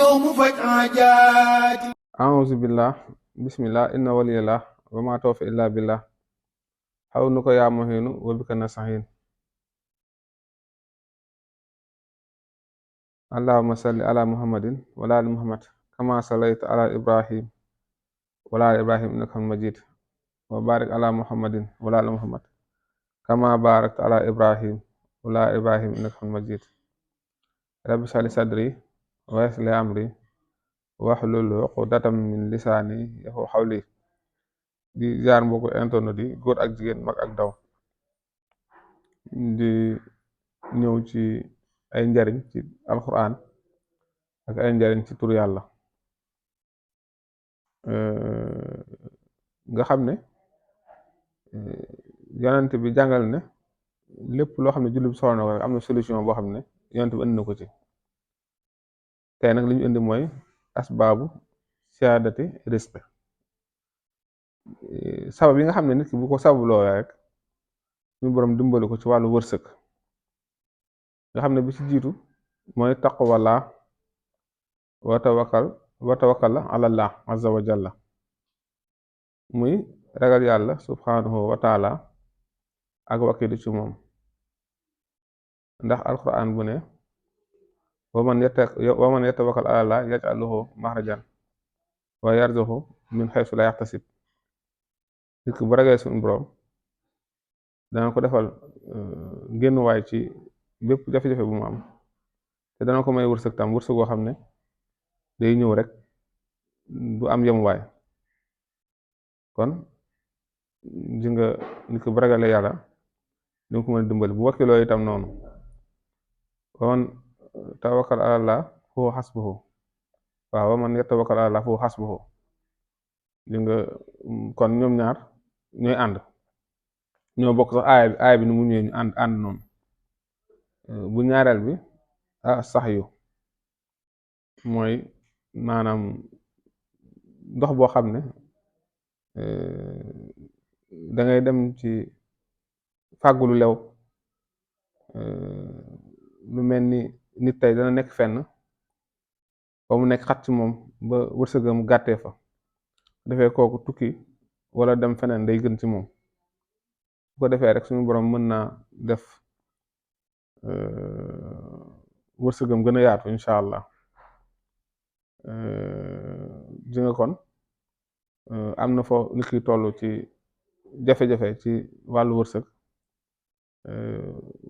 ñëw mu faj aajaati. auzu billah bismillah inna waliyallah wa ma tawfiq illa billah xaw nu ko yaa muhinu wa bika nastahin allahumma salli ala muhammadin wa ala ali muhammad kama sallayta ala ibrahim wa ala ali ibrahim innaka hamidun majid wa barik ala muhammadin wa ala ali muhammad kama barakta ala ibrahim wa ala ali ibrahim innaka hamidun majid rabbi shrah li sadri wa yassir li amri wahlul uqdatam min lisaani yafqahu qawli di jaar mbokku internet yi góor ak jigéen mag ak ndaw di ñëw ci ay njariñ ci alquran ak ay njariñ ci tur yàlla nga xam ne yonent bi jàngal ne lépp loo xam ne jullit bi soxla na ko rek am na solution boo xam ne yonent bi indi na ko ci tey nag li ñu indi mooy asbaabu siyaadati risque sabab yi nga xam ne nit ki bu ko sababuloo rek suñu borom dimbali ko ci wàllu wërsëg nga xam ne bi ci jiitu mooy taqwallah wa tawakkal ala Allah azza wa jalla muy ragal yàlla subhanahu wa taala ak wakilu ci moom ndax alquran bu ne wa man yatawakkal ala Allah yaj'al lahu maxrajan wa yarzuqhu min xaysu la yaxtasib nit ki bu ragalee suñu borom dana ko defal génnuwaay ci bépp jafe-jafe bu mu am te dana ko may wërsëg tam wërsëg goo xam ne day ñëw rek du am yemuwaay kon ji nga nit ki bu ragalee yàlla dina ko mën a dimbali bu wakkiloo itam noonu wa man tawakkal ala Allah fa huwa hasbuhu waaw wa man yatawakkal ala Allah fa huwa hasbuhu ji nga kon ñoom ñaar ñooy ànd ñoo bokk sax aaya bi ni mu ñëwee ñu ànd noonu bu ñaareel bi sax yu mooy maanaam ndox boo xam ne da ngay dem ci fàggulu lew lu mel ni nit tey dana nekk fenn ba mu nekk xat ci moom ba wërsëgam gàttee fa defee kooku tukki wala dem feneen day gën ci moom bu ko defee rek suñu borom mën naa def wërsëgam gën a yaatu incha allah ji nga kon am na foo nit ki toll ci jafe-jafe ci wàllu wërsëg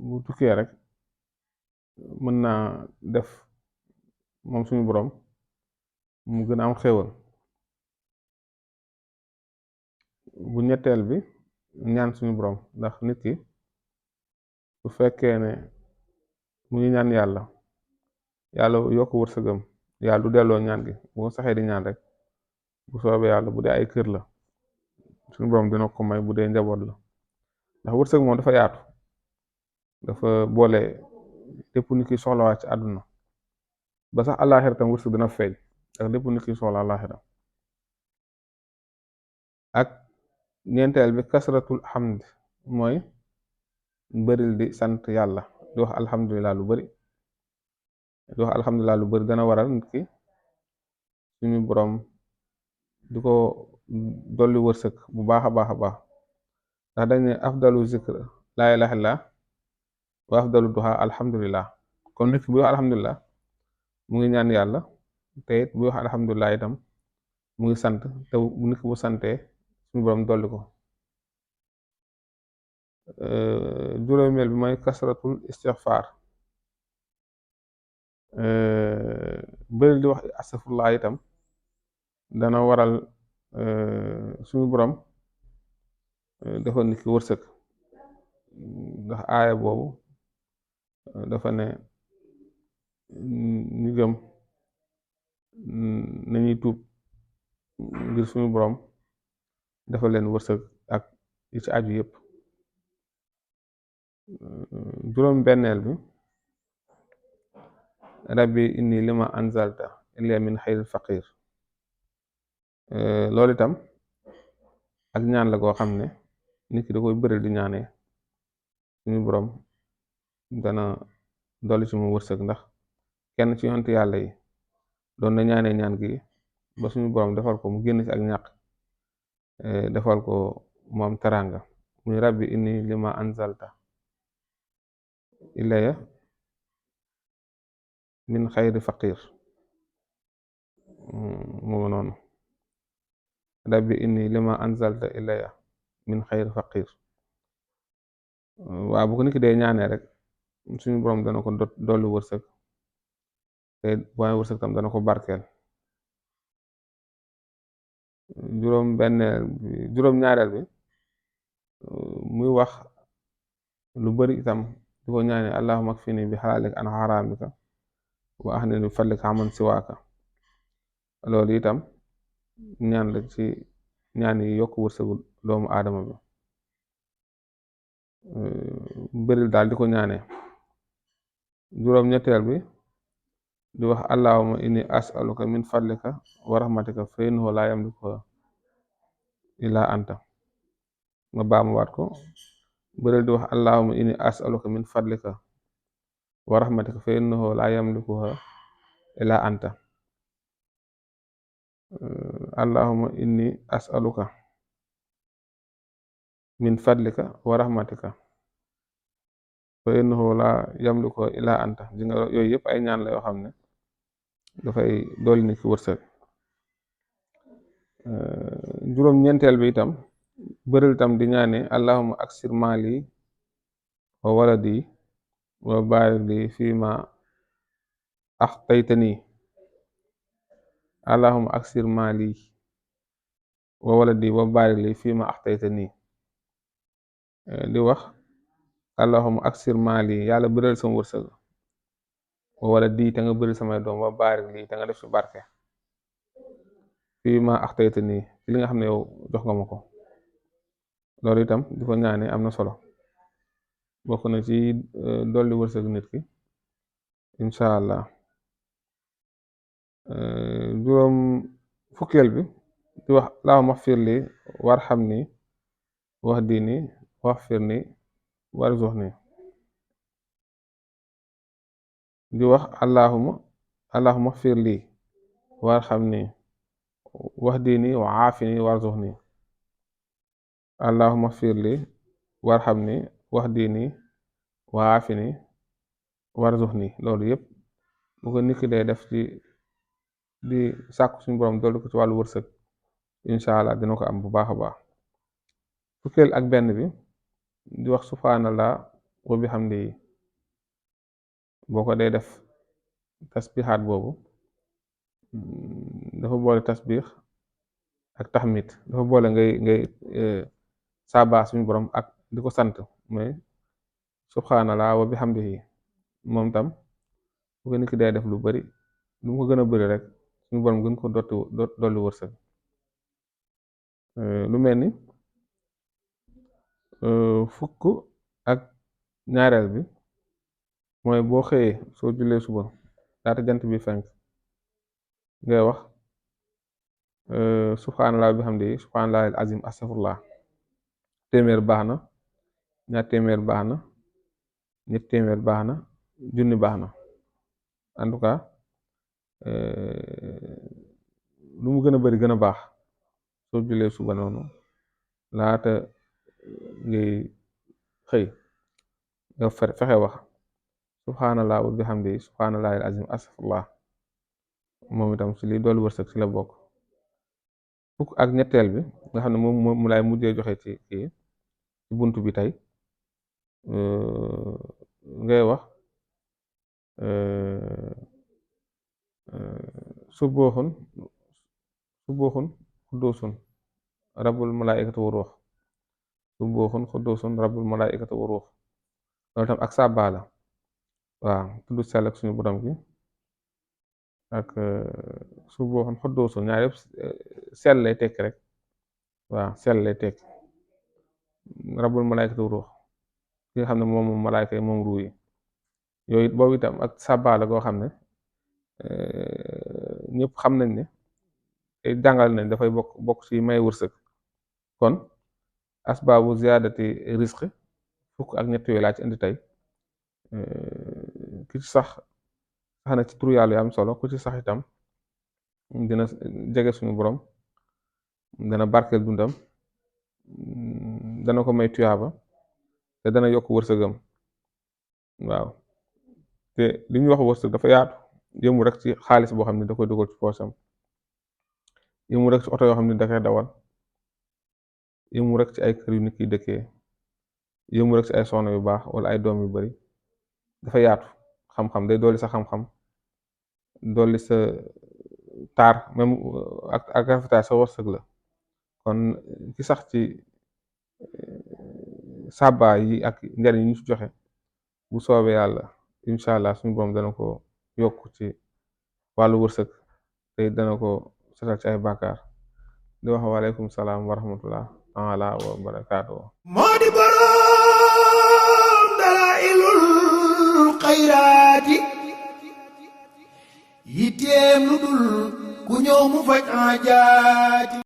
bu tukkee rek mën naa def moom suñu borom mu gën a am xéewal bu ñetteel bi ñaan suñu borom ndax nit ki su fekkee ne mu ngi ñaan yàlla yokk wërsëgam yàlla du delloo ñaan gi bu saxee di ñaan rek bu soobee yàlla bu dee ay kër la suñu borom dina ko may bu dee njaboot la ndax wërsëg moom dafa yaatu dafa boole lépp nit ki soxlawaat ci àdduna ba sax àllaaxira tam wërsëg dina feeñ ak lépp nit ki soxla àllaaxira ak ñeenteel bi kasratul hamd mooy bëril di sant yàlla di wax alhamdulilah lu bari di wax alhamdulilah lu bari dana waral nit ki suñu borom di ko dolli wërsëg bu baax a baax a baax ndax dañ ne afdalu zikr laa ilaha illallah wa afdalu duha alhamdulilah kon nit ki buy wax alhamdulilah mu ngi ñaan yàlla te it buy wax alhamdulilah itam mu ngi sant te nit ki bu santee suñu borom dolli ko juróomeel bi mooy kasratul istixfaar bëri di wax astafurlah itam dana waral suñu borom dafa nit ki wërsëg ndax aaya boobu dafa ne ñu gëm nañuy tuub ngir suñu borom dafa leen wërsëg ak yi ci aju yépp juróom benneel bi rabbi inni lima anzalta ilayya min xayril faqir loolu itam ak ñaan la goo xam ne nit ki da koy bëri di ñaanee suñu borom dana dolli ci mu wërsëg ndax kenn ci yonent yàlla yi doon na ñaanee ñaan gi ba suñu borom defal ko mu génn ci ak ñàkk, defal ko mu am teranga muy rabbi inni lima anzalta ilaya min xayri faqir. moo noonu rabbi inni lima anzalta ilaya min xayri faqir. waaw bu ko nit ki dee ñaanee rek suñu borom dana ko dolli wërsëg, te waaye wërsëg tam dana ko barkeel. juróom ñaareel bi muy wax lu bari itam di ko ñaane allahumma akfini bi xalaalika an xaraamika wa axnini bi fadlika aman siwaaka. loolu itam ñaan la ci ñaan yi yokk wërsëgu doomu aadama bi, bëril daal di ko ñaane. juróom ñetteel bi di wax allahumma inni as'aluka min fadlika wa rahmatika fa innahu laa yamlikuha illa anta. nga baamuwaat ko, bëril di wax allahumma inni as'aluka min fadlika wa rahmatika fa innahu laa yamlikuha illa anta. allahumma inni as'aluka min fadlika wa rahmatika fa innahu laa yamlikuha illa anta. ji nga yooyu yëpp ay ñaan la yoo xam ne dafay dolli nit ki wërsëg. juróom ñeenteel bi itam bëril itam di ñaane allahumma aksir maali wa waladi wa barik li fima axtaytani. allahumma aksir maali wa waladi wa barik li fima axtaytani. di wax allahumma aksir maali, yàlla bëril sama wërsëg, wa waladi te nga bëril samay doom, wa barik li te nga def ci barke fima axtaytani ci li nga xam ne yow jox nga ma ko. loolu itam di ko ñaane am na solo, bokk na ci dolli wërsëg nit ki incha allah. juróom fukkeel bi di wax allahumma xfir li warxamni wahdini waxfirni warzuqni. di wax allahumma xfir li warxamni wahdini wa aafini warzuqni. allahumma xfir li warxamni wahdini wa aafini warzuqni. loolu yëpp bu ko nit ki dee def ci di sàkku suñu borom dolli ko ci wàllu wërsëg incha allah dina ko am bu baax a baax. fukkeel ak benn bi di wax subhanallah wa bihamdihi. boo ko dee def tasbixaat boobu dafa boole tasbix ak taxmid, dafa boole ngay saaba suñu borom ak di ko sant, mais subhanallah wa bihamdihi moom tam bu ko nit ki dee def lu bari, lu mu ko gën a bari rek suñu borom gën ko dolli wërsëg. lu mel ni fukk ak ñaareel bi mooy boo xëyee soo jullee suba laata jant bi fenk ngay wax subhanallah bi hamdi subhanallah al azim astaghfirullah. téeméer baax na, ñaar téeméer baax na, ñett téeméer baax na, junni baax na. en tout cas lu mu gën a bari gën a baax soo jullee suba noonu laata ngay xëy nga fexe wax subhanallah wa bihamdi subhanallah al azim astaghfirullah. moom itam ci li doolu wërsëg ci la bokk. fukk ak ñetteel bi nga xam ne moom mu lay mujjee joxe ci buntu bi tey ngay wax subuhun xuddusun rabbul malaikatu wa ruux. subuhun xuddusun rabbul malaikatu wa ruux. loolu tam ak sàbbaa la, waaw tudd sell ak suñu borom gi ak subuhun xuddusun ñaar yëpp sell lay tekki rek, waaw sell lay tekki. rabbul malaikatu wa ruux ki nga xam ne moom malaayka yi moom ruu yi. yooyu boobu itam ak sàbbaa la goo xam ne ñëpp xam nañ ne te jàngal nañ dafay bokk ci may wërsëg. kon asbaabu ziyaadati risque fukk ak ñett yooyu laa ci indi tey. ki ci sax na ci turu yàlla yu am solo, ku ci sax itam dina jege suñu borom, dana barkeel dundam, dana ko may tuyaaba te dana yokk wërsëgam. waaw te li ñuy wax wërsëg dafa yaatu, yëmu rek ci xaalis boo xam ne da koy dugal ci poosam, yëmu rek ci oto yoo xam ne da koy dawal, yëmu rek ci ay kër yu nit ki dëkkee, yëmu rek ci ay soxna yu baax wala ay doom yu bari. dafa yaatu. xam-xam day dolli sa xam-xam, dolli sa taar, même ak rafetaay sa wërsëg la. kon ki sax ci sàbba yi ak njariñ yi ñu ci joxe, bu soobee yàlla incha allah suñu borom dana ko yokk ci wàllu wërsëg te dana ko setal ci ay bàkkaar. di wax waaleykum salaam wa rahmatullah taala wa barakaatu. moo di boroom dalailul xayraati yitteem lu dul ku ñëw mu faj aajaati